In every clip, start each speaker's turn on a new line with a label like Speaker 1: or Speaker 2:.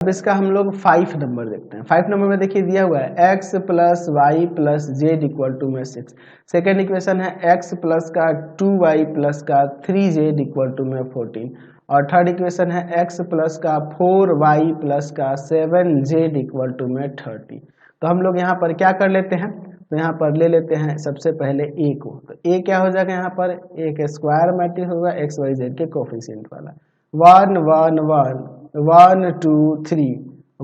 Speaker 1: अब इसका हम लोग 5 नंबर देखते हैं। 5 नंबर में देखिए दिया हुआ है x plus y plus z equal to में 6। सेकेंड इक्वेशन है x प्लस का 2y प्लस का 3z इक्वल टू में 14। और थर्ड इक्वेशन है x प्लस का 4y प्लस का 7z इक्वल टू में 30। तो हम लोग यहाँ पर क्या कर लेते हैं, तो यहाँ पर ले लेते हैं सबसे पहले a को। तो a क्या हो जाएगा, यहाँ पर एक स्क्वायर मैट्रिक्स होगा x y z के कोफिशिएंट वाला। 1 1 1 1 2 3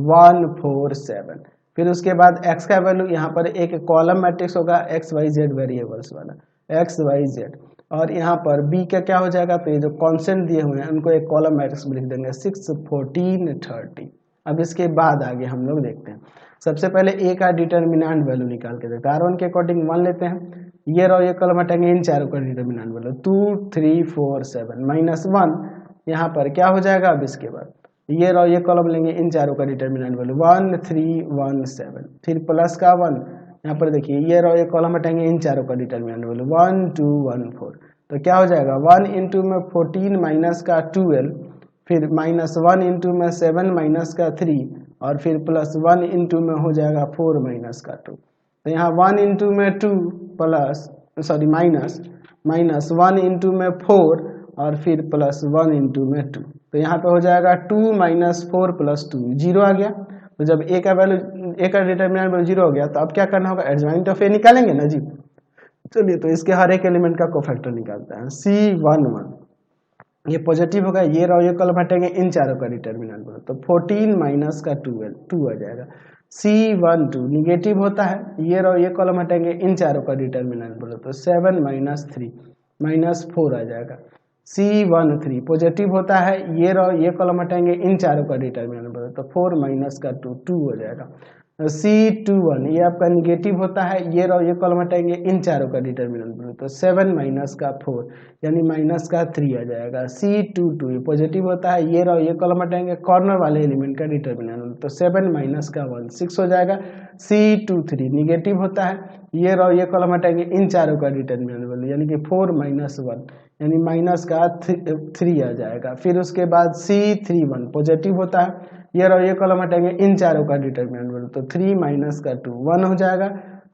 Speaker 1: 1 4 7। फिर उसके बाद x का वैल्यू यहाँ पर एक कॉलम मैट्रिक्स होगा एक्स वाई जेड वेरिएबल्स वाला एक्स वाई जेड। और यहाँ पर b का क्या हो जाएगा, तो ये जो कॉन्स्टेंट दिए हुए हैं उनको एक कॉलम मैट्रिक्स में लिख देंगे 6 14 30। अब इसके बाद आगे हम लोग देखते हैं। सबसे पहले a का डिटर्मिनेंट वैल्यू निकाल के देखते हैं। R1 के अकॉर्डिंग 1 लेते हैं, ये रहो ये कॉलम हटाएंगे, इन चारों का डिटर्मिनेंट वैल्यू 2 3 4 7 माइनस 1 यहाँ पर क्या हो जाएगा। अब इसके बाद ये रहो ये कॉलम लेंगे, इन चारों का डिटर्मिनेंट वैल्यू 1 3 1 7। फिर प्लस का 1 यहाँ पर देखिए, ये रहो ये कॉलम हटाएंगे, इन चारों का डिटर्मिनेंट वैल्यू 1 2 1 4। तो क्या हो जाएगा 1 इंटू में 14 माइनस का 12, फिर माइनस 1 इंटू में 7 माइनस का 3, और फिर प्लस 1 इंटू में हो जाएगा 4 माइनस का 2। तो यहाँ 1 इंटू में 2 प्लस सॉरी माइनस 1 इंटू में 4 और फिर प्लस 1 इंटू में 2। तो यहाँ पे हो जाएगा 2 माइनस 4 प्लस 2 जीरो आ गया। तो जब ए का वैल्यू ए का डिटर्मिनेंट वैल्यू जीरो हो गया तो अब क्या करना होगा, एडजॉइंट ऑफ ए निकालेंगे ना जी। चलिए तो इसके हर एक एलिमेंट का कोफैक्टर निकालते हैं। C11 ये पॉजिटिव होगा, ये रहो ये कॉलम हटेंगे, इन चारों का डिटर्मिनेंट बोलो तो 14 माइनस का 12 2 आ जाएगा। C12 निगेटिव होता है, ये रहो ये कॉलम हटेंगे, इन चारों का डिटर्मिनेंट बोलो तो 7 माइनस 3 माइनस 4 आ जाएगा। C13 पॉजिटिव होता है, ये रहो ये कॉलम हटाएंगे, इन चारों का डिटर्मिनेंट बोलो तो 4 माइनस का 2 2 हो जाएगा। C21 ये आपका निगेटिव होता है, ये रहो ये कॉलम हटाएंगे, इन चारों का डिटर्मिनेंट बोलो तो 7 माइनस का 4 यानी माइनस का 3 आ जाएगा। C22 ये पॉजिटिव होता है, ये रहो ये कॉलम हटाएंगे, कॉर्नर वाले एलिमेंट का डिटर्मिनेंट तो 7 माइनस का 1 6 हो जाएगा। C23 निगेटिव होता है, ये रहो ये कॉलम हटाएंगे, इन चारों का डिटर्मिनेंट बोलो यानी कि 4 माइनस 1 यानी माइनस का 3 आ जाएगा। फिर उसके बाद C31 पॉजिटिव होता है, ये रहो ये कॉलम हटाएंगे, इन चारों का डिटर्मिनेंट वैल्यू तो 3 माइनस का 2 1 हो जाएगा।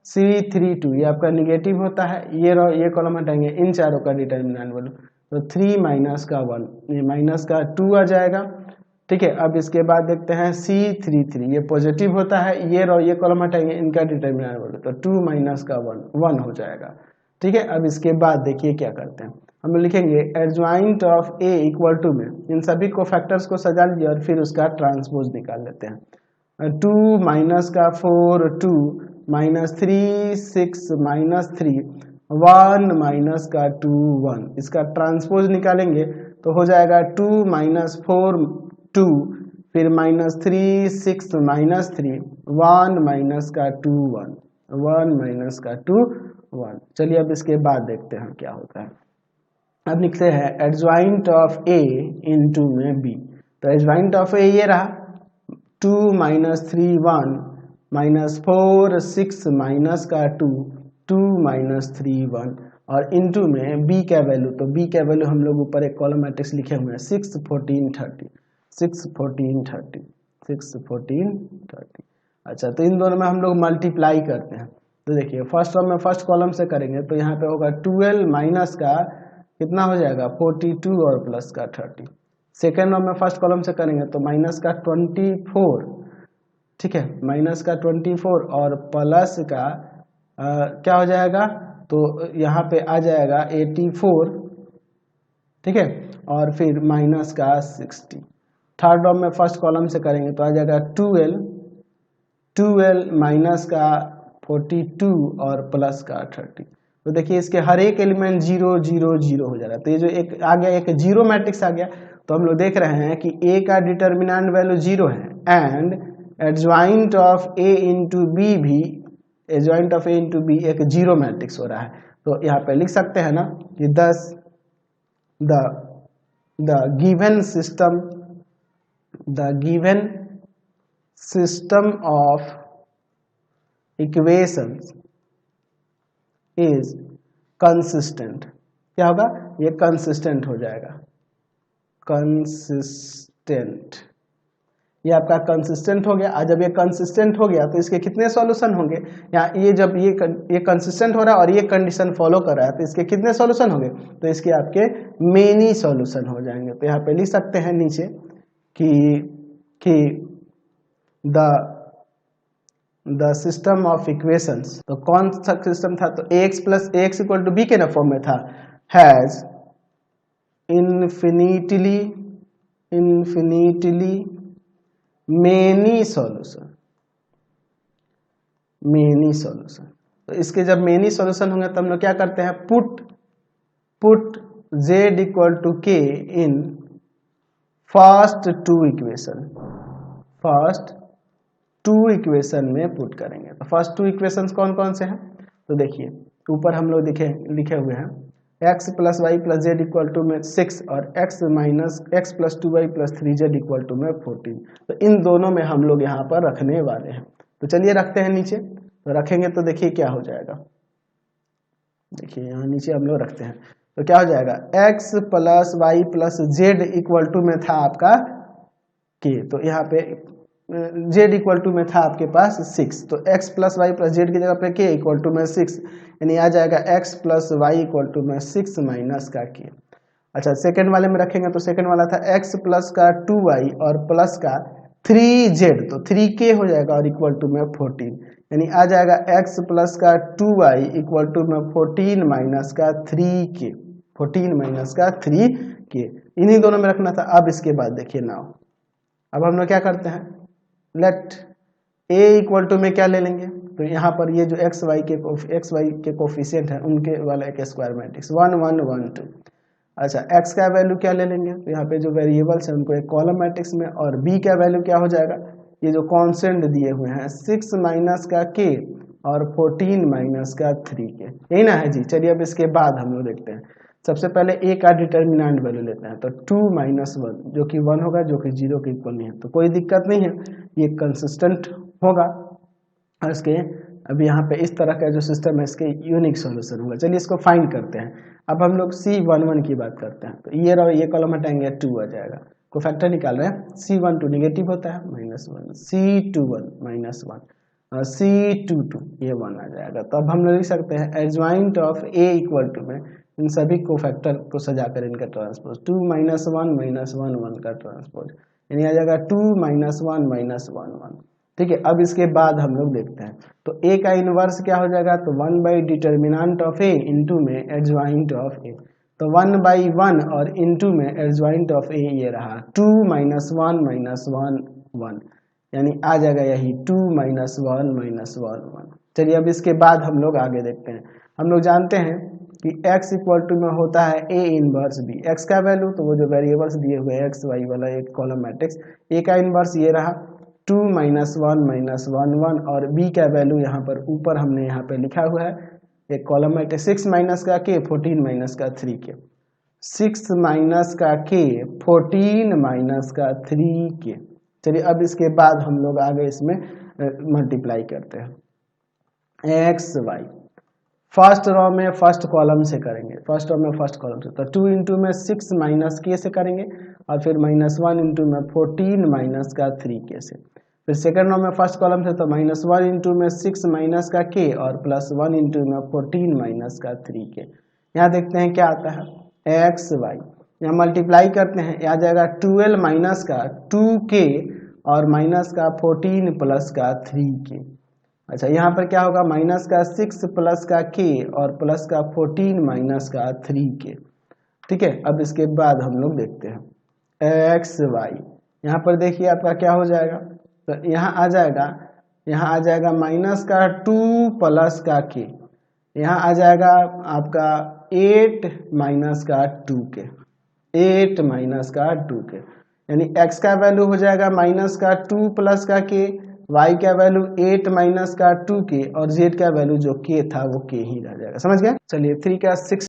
Speaker 1: C32 ये आपका निगेटिव होता है, ये रहो ये कॉलम हटाएंगे, इन चारों का डिटर्मिनेंट वैल्यू तो 3 माइनस का 1 ये माइनस का 2 आ जाएगा। ठीक है, अब इसके बाद देखते हैं C33 ये पॉजिटिव होता है, ये रहो ये कॉलम हटाएंगे, इनका डिटर्मिनेंट वैल्यू तो 2 माइनस का 1 हो जाएगा। ठीक है, अब इसके बाद देखिए क्या करते हैं, हम लिखेंगे adjoint of A equal to में इन सभी को फैक्टर्स को सजा लीजिए और फिर उसका ट्रांसपोज निकाल लेते हैं। 2 माइनस का 4 2 माइनस 3 6 माइनस 3 1 माइनस का 2 1। इसका ट्रांसपोज निकालेंगे तो हो जाएगा 2 माइनस 4 2 फिर माइनस 3 6 माइनस 3 1 माइनस का 2 1 1 माइनस का 2 1। चलिए अब इसके बाद देखते हैं क्या होता है। अब लिखते हैं एडजॉइंट ऑफ ए इंटू में बी। तो एडजॉइंट ऑफ ए ये रहा 2 माइनस 3 1 माइनस 4 6 माइनस का 2 2 माइनस 3 1 और इंटू में बी का वैल्यू, तो बी का वैल्यू हम लोग ऊपर एक कॉलम मैट्रिक्स लिखे हुए हैं 6 14 30 6 14 30 6 14 30। अच्छा, तो इन दोनों में हम लोग मल्टीप्लाई करते हैं। तो देखिए फर्स्ट रो में फर्स्ट कॉलम से करेंगे तो यहाँ पे होगा 12 माइनस का कितना हो जाएगा 42 और प्लस का 30। सेकेंड रो में फर्स्ट कॉलम से करेंगे तो माइनस का 24, ठीक है माइनस का 24 और प्लस का क्या हो जाएगा, तो यहाँ पे आ जाएगा 84, ठीक है, और फिर माइनस का 60। थर्ड रो में फर्स्ट कॉलम से करेंगे तो आ जाएगा 12 माइनस का 42 और प्लस का 30। तो देखिए इसके हर एक एलिमेंट 0 0 0 हो जा रहा है। तो ये जो एक आ गया, एक जीरो मैट्रिक्स आ गया, तो हम लोग देख रहे हैं कि ए का डिटर्मिनेंट वैल्यू 0 है and adjoint of A into B भी adjoint of A into B एक जीरो मैट्रिक्स हो रहा है। तो यहाँ पे लिख सकते हैं ना कि the given system of equations is consistent. क्या होगा, ये कंसिस्टेंट हो जाएगा, कंसिस्टेंट ये आपका कंसिस्टेंट हो गया। और जब ये कंसिस्टेंट हो गया तो इसके कितने सॉल्यूशन होंगे, या ये जब ये कंसिस्टेंट हो रहा है और ये कंडीशन फॉलो कर रहा है तो इसके कितने सॉल्यूशन होंगे, तो इसके आपके मेनी सॉल्यूशन हो जाएंगे। तो यहाँ पे लिख सकते हैं नीचे कि द सिस्टम ऑफ इक्वेशंस, तो कौन सा सिस्टम था, तो ax plus x equal to B के ना फॉर्म में था, हैज इन्फिनिटली मेनी सॉल्यूशन। तो इसके जब मेनी सॉल्यूशन होंगे तब हम लोग क्या करते हैं, पुट z इक्वल टू के इन फर्स्ट टू इक्वेशन में पुट करेंगे। तो फर्स्ट टू इक्वेशंस कौन कौन से हैं, तो देखिए ऊपर हम लोग लिखे हुए हैं x plus y plus z equal to में 6 और x minus x plus 2y plus 3z equal to में 14। तो इन दोनों में हम लोग यहाँ पर रखने वाले हैं। तो चलिए रखते हैं नीचे। तो रखेंगे तो देखिए क्या हो जाएगा, देखिए यहाँ नीचे हम लोग रखते हैं तो क्या हो जाएगा, x plus y plus z equal to में था आपका k, तो यहाँ पे z इक्वल टू में था आपके पास 6, तो x plus y plus z की जगह पे k इक्वल टू में 6, यानी आ जाएगा x plus y equal to में 6 माइनस का k। अच्छा सेकंड वाले में रखेंगे तो सेकंड वाला था x प्लस का 2y और प्लस का 3z, तो 3k हो जाएगा और इक्वल टू में 14, यानी आ जाएगा x प्लस का 2y इक्वल टू में 14 माइनस का 3k, 14 माइनस का 3k, इन्हीं दोनों में रखना था। अब इसके बाद देखिए नाउ, अब हम लोग क्या करते हैं, लेट a इक्वल टू में क्या ले लेंगे, तो यहाँ पर ये जो एक्स वाई के कोफिशिएंट है उनके वाला एक स्क्वायर मैट्रिक्स 1 1 1 2। अच्छा x का वैल्यू क्या ले लेंगे, तो यहाँ पे जो वेरिएबल्स है उनको एक कॉलम मैट्रिक्स में, और b का वैल्यू क्या हो जाएगा, ये जो कांस्टेंट दिए हुए हैं 6 माइनस का k और 14 माइनस का 3k, यही ना है जी। चलिए अब इसके बाद हम लोग देखते हैं, सबसे पहले a का डिटर्मिनेंट वैल्यू लेते हैं, तो 2 माइनस 1 जो कि 1 होगा, जो कि 0 के इक्वल नहीं है, तो कोई दिक्कत नहीं है, ये कंसिस्टेंट होगा। और इसके अब यहाँ पे इस तरह का जो सिस्टम है इसके यूनिक सॉल्यूशन होगा। चलिए इसको फाइंड करते हैं। अब हम लोग C11 की बात करते हैं, तो ये रहो, ये कॉलम हटाएंगे 2 आ जाएगा, को फैक्टर निकाल रहे हैं, C12 नेगेटिव होता है -1, C21 -1 और C22 ये 1 आ जाएगा। तो अब हम लोग लिख सकते हैं adjoint of A equal to में इन सभी को फैक्टर को सजाकर इनका ट्रांसपोज 2 -1 1 का ट्रांसपोज, यानी आ जाएगा 2 -1 1 1। ठीक है, अब इसके बाद हम लोग देखते हैं, तो a का इनवर्स क्या हो जाएगा, तो 1 by determinant of a into में एडजॉइंट ऑफ a, तो 1 बाई 1 और इंटू में एडजॉइंट ऑफ a ये रहा 2 -1 -1 1, यानी आ जाएगा यही 2 -1 -1 1। चलिए अब इसके बाद हम लोग आगे देखते हैं। हम लोग जानते हैं कि x इक्वल टू में होता है a इनवर्स b, x का वैल्यू, तो वो जो वेरिएबल्स दिए हुए हैं x y वाला एक कॉलम मैट्रिक्स, a का इनवर्स ये रहा 2 -1 -1 1, और b का वैल्यू यहाँ पर ऊपर हमने यहाँ पे लिखा हुआ है एक कॉलम मैट्रिक्स 6 माइनस का k 14 माइनस का 3k, 6 माइनस का k 14 माइनस का 3k। चलिए अब इसके बाद हम लोग आगे इसमें मल्टीप्लाई करते हैं x y, फर्स्ट रो में फर्स्ट कॉलम से करेंगे, फर्स्ट रो में फर्स्ट कॉलम से, तो 2 इंटू में 6 माइनस के से करेंगे, और फिर -1 इंटू में 14 माइनस का 3k से, फिर सेकंड रो में फर्स्ट कॉलम से, तो -1 इंटू में 6 माइनस का k और +1 इंटू में 14 माइनस का 3k। यहाँ देखते हैं क्या आता है x y, यहाँ मल्टीप्लाई करते हैं, आ जाएगा 12 माइनस का 2k और माइनस का 14 प्लस का 3k। अच्छा यहाँ पर क्या होगा, माइनस का 6 प्लस का k और प्लस का 14 माइनस का 3k। ठीक है, अब इसके बाद हम लोग देखते हैं x y, यहाँ पर देखिए आपका क्या हो जाएगा, तो यहाँ आ जाएगा माइनस का 2 प्लस का k, यहाँ आ जाएगा आपका 8 माइनस का 2k, 8 माइनस का 2k, यानी x का वैल्यू हो जाएगा माइनस का 2 प्लस का k, y का वैल्यू 8 माइनस का 2k और z का वैल्यू जो k था वो k ही रह जाएगा। समझ गया। चलिए 3 का 6